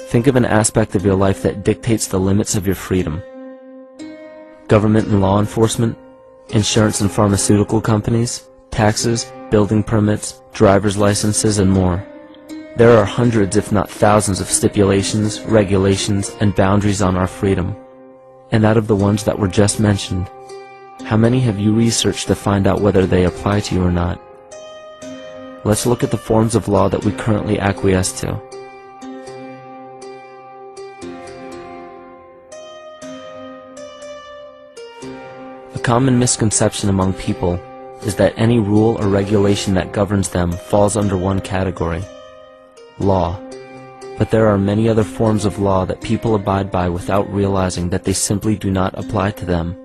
Think of an aspect of your life that dictates the limits of your freedom. Government and law enforcement, insurance and pharmaceutical companies, taxes, building permits, driver's licenses, and more. There are hundreds if not thousands of stipulations, regulations, and boundaries on our freedom. And out of the ones that were just mentioned, how many have you researched to find out whether they apply to you or not? Let's look at the forms of law that we currently acquiesce to. A common misconception among people is that any rule or regulation that governs them falls under one category: law. But there are many other forms of law that people abide by without realizing that they simply do not apply to them.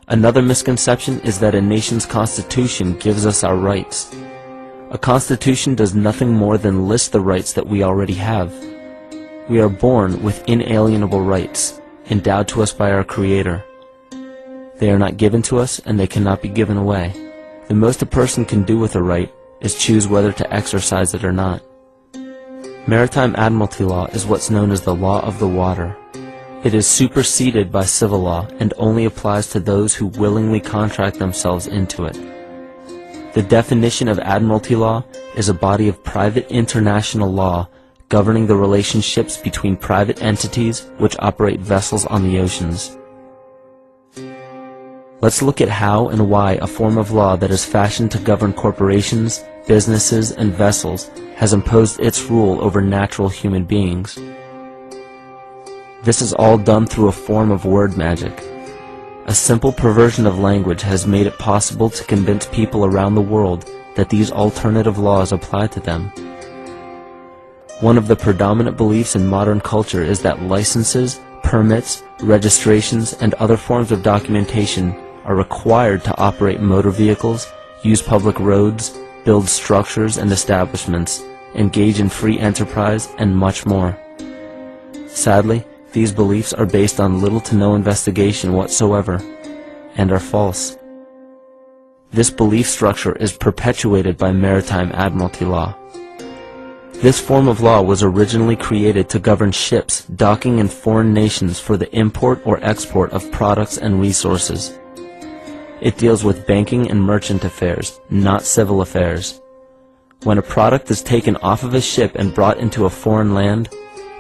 Another misconception is that a nation's constitution gives us our rights. A constitution does nothing more than list the rights that we already have. We are born with inalienable rights, endowed to us by our Creator. They are not given to us, and they cannot be given away. The most a person can do with a right is choose whether to exercise it or not. Maritime admiralty law is what's known as the law of the water. It is superseded by civil law and only applies to those who willingly contract themselves into it. The definition of admiralty law is a body of private international law governing the relationships between private entities which operate vessels on the oceans. Let's look at how and why a form of law that is fashioned to govern corporations, businesses, and vessels has imposed its rule over natural human beings. This is all done through a form of word magic. A simple perversion of language has made it possible to convince people around the world that these alternative laws apply to them. One of the predominant beliefs in modern culture is that licenses, permits, registrations, and other forms of documentation are required to operate motor vehicles, use public roads, build structures and establishments, engage in free enterprise, and much more. Sadly, these beliefs are based on little to no investigation whatsoever, and are false. This belief structure is perpetuated by maritime admiralty law. This form of law was originally created to govern ships docking in foreign nations for the import or export of products and resources. It deals with banking and merchant affairs, not civil affairs. When a product is taken off of a ship and brought into a foreign land,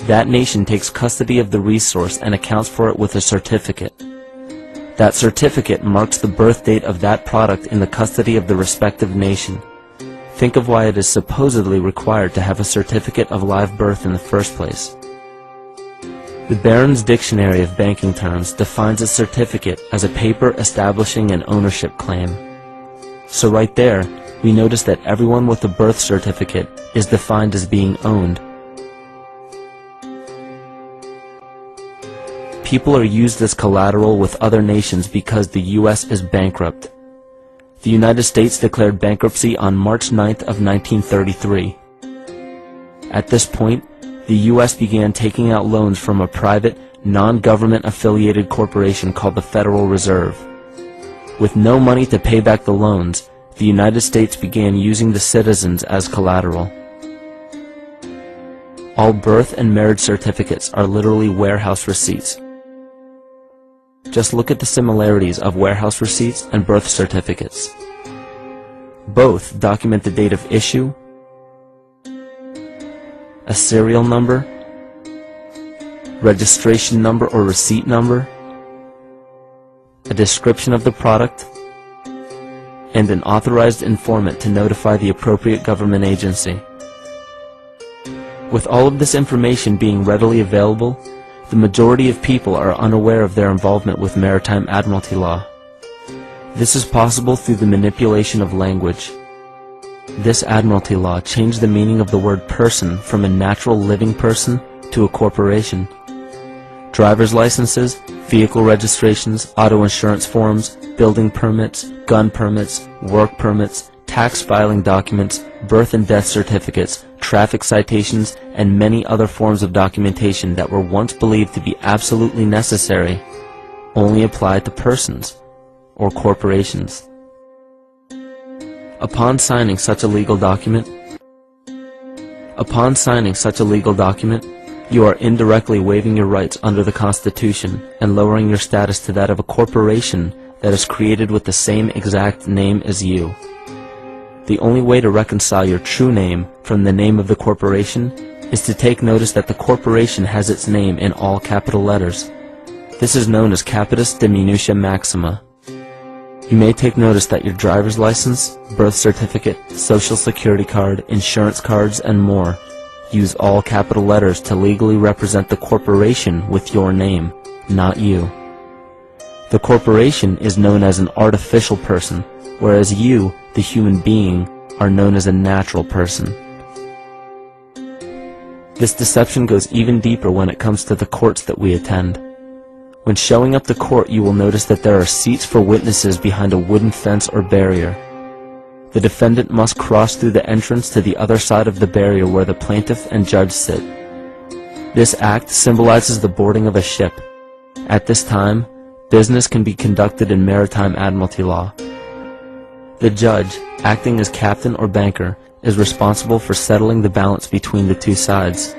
that nation takes custody of the resource and accounts for it with a certificate. That certificate marks the birth date of that product in the custody of the respective nation. Think of why it is supposedly required to have a certificate of live birth in the first place. The Barron's Dictionary of Banking Terms defines a certificate as a paper establishing an ownership claim. So right there, we notice that everyone with a birth certificate is defined as being owned. People are used as collateral with other nations because the U.S. is bankrupt. The United States declared bankruptcy on March 9th of 1933. At this point, the U.S. began taking out loans from a private, non-government affiliated corporation called the Federal Reserve. With no money to pay back the loans, the United States began using the citizens as collateral. All birth and marriage certificates are literally warehouse receipts. Just look at the similarities of warehouse receipts and birth certificates. Both document the date of issue, a serial number, registration number or receipt number, a description of the product, and an authorized informant to notify the appropriate government agency. With all of this information being readily available, the majority of people are unaware of their involvement with maritime admiralty law. This is possible through the manipulation of language. This admiralty law changed the meaning of the word person from a natural living person to a corporation. Driver's licenses, vehicle registrations, auto insurance forms, building permits, gun permits, work permits, tax filing documents, birth and death certificates, traffic citations, and many other forms of documentation that were once believed to be absolutely necessary only apply to persons or corporations. Upon signing such a legal document, You are indirectly waiving your rights under the Constitution and lowering your status to that of a corporation that is created with the same exact name as you. The only way to reconcile your true name from the name of the corporation is to take notice that the corporation has its name in all capital letters. This is known as capitis diminutia maxima. You may take notice that your driver's license, birth certificate, social security card, insurance cards, and more use all capital letters to legally represent the corporation with your name, not you. The corporation is known as an artificial person, whereas you, the human being, are known as a natural person. This deception goes even deeper when it comes to the courts that we attend. When showing up to court, you will notice that there are seats for witnesses behind a wooden fence or barrier. The defendant must cross through the entrance to the other side of the barrier where the plaintiff and judge sit. This act symbolizes the boarding of a ship. At this time, business can be conducted in maritime admiralty law. The judge, acting as captain or banker, is responsible for settling the balance between the two sides.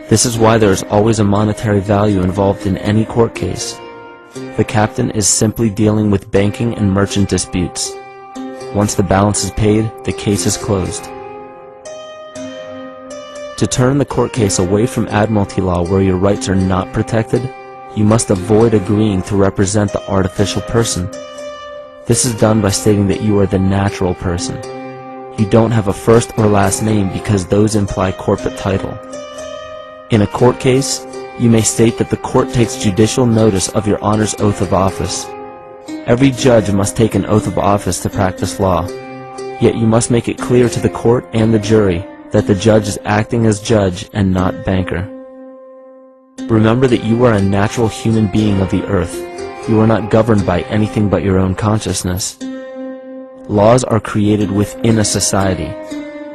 This is why there is always a monetary value involved in any court case. The captain is simply dealing with banking and merchant disputes. Once the balance is paid, the case is closed. To turn the court case away from admiralty law where your rights are not protected, you must avoid agreeing to represent the artificial person. This is done by stating that you are the natural person. You don't have a first or last name because those imply corporate title. In a court case, you may state that the court takes judicial notice of your Honor's oath of office. Every judge must take an oath of office to practice law, yet you must make it clear to the court and the jury that the judge is acting as judge and not banker. Remember that you are a natural human being of the earth. You are not governed by anything but your own consciousness. Laws are created within a society.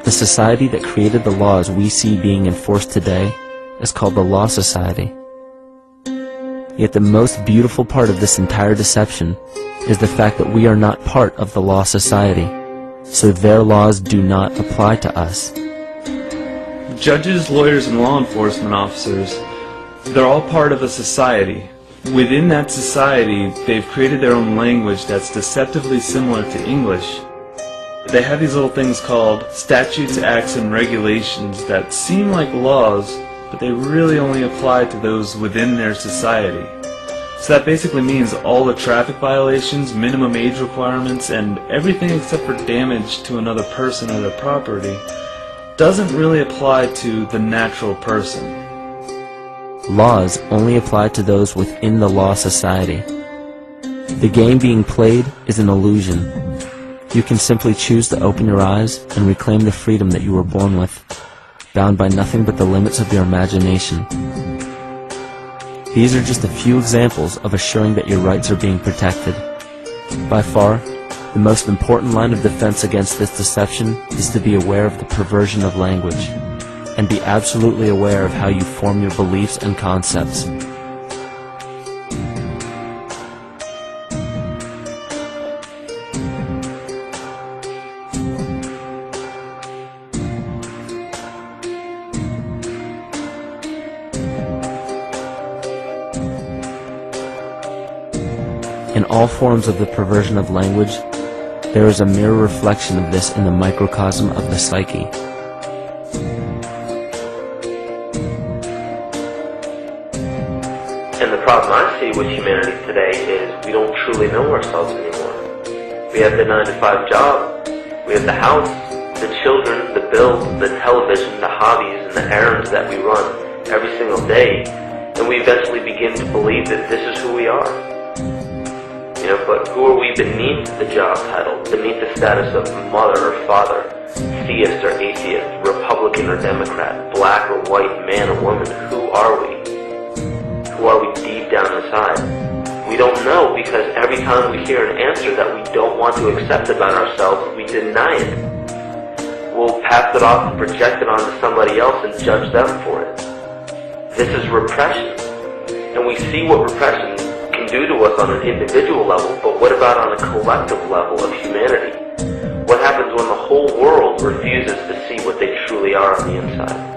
The society that created the laws we see being enforced today is called the Law Society. Yet the most beautiful part of this entire deception is the fact that we are not part of the Law Society, so their laws do not apply to us. Judges, lawyers, and law enforcement officers, they're all part of a society. Within that society, they've created their own language that's deceptively similar to English. They have these little things called statutes, acts, and regulations that seem like laws, but they really only apply to those within their society. So that basically means all the traffic violations, minimum age requirements, and everything except for damage to another person or their property doesn't really apply to the natural person. Laws only apply to those within the Law Society. The game being played is an illusion. You can simply choose to open your eyes and reclaim the freedom that you were born with, bound by nothing but the limits of your imagination. These are just a few examples of assuring that your rights are being protected. By far, the most important line of defense against this deception is to be aware of the perversion of language, and be absolutely aware of how you form your beliefs and concepts. In all forms of the perversion of language, there is a mirror reflection of this in the microcosm of the psyche. And the problem I see with humanity today is we don't truly know ourselves anymore. We have the 9-to-5 job, we have the house, the children, the bills, the television, the hobbies, and the errands that we run every single day, and we eventually begin to believe that this is who we are. But who are we beneath the job title, beneath the status of mother or father, theist or atheist, Republican or Democrat, black or white, man or woman? Who are we? Who are we deep down inside? We don't know, because every time we hear an answer that we don't want to accept about ourselves, we deny it. We'll pass it off and project it onto somebody else and judge them for it. This is repression. And we see what repression can do to us on an individual level, but what about on a collective level of humanity? What happens when the whole world refuses to see what they truly are on the inside?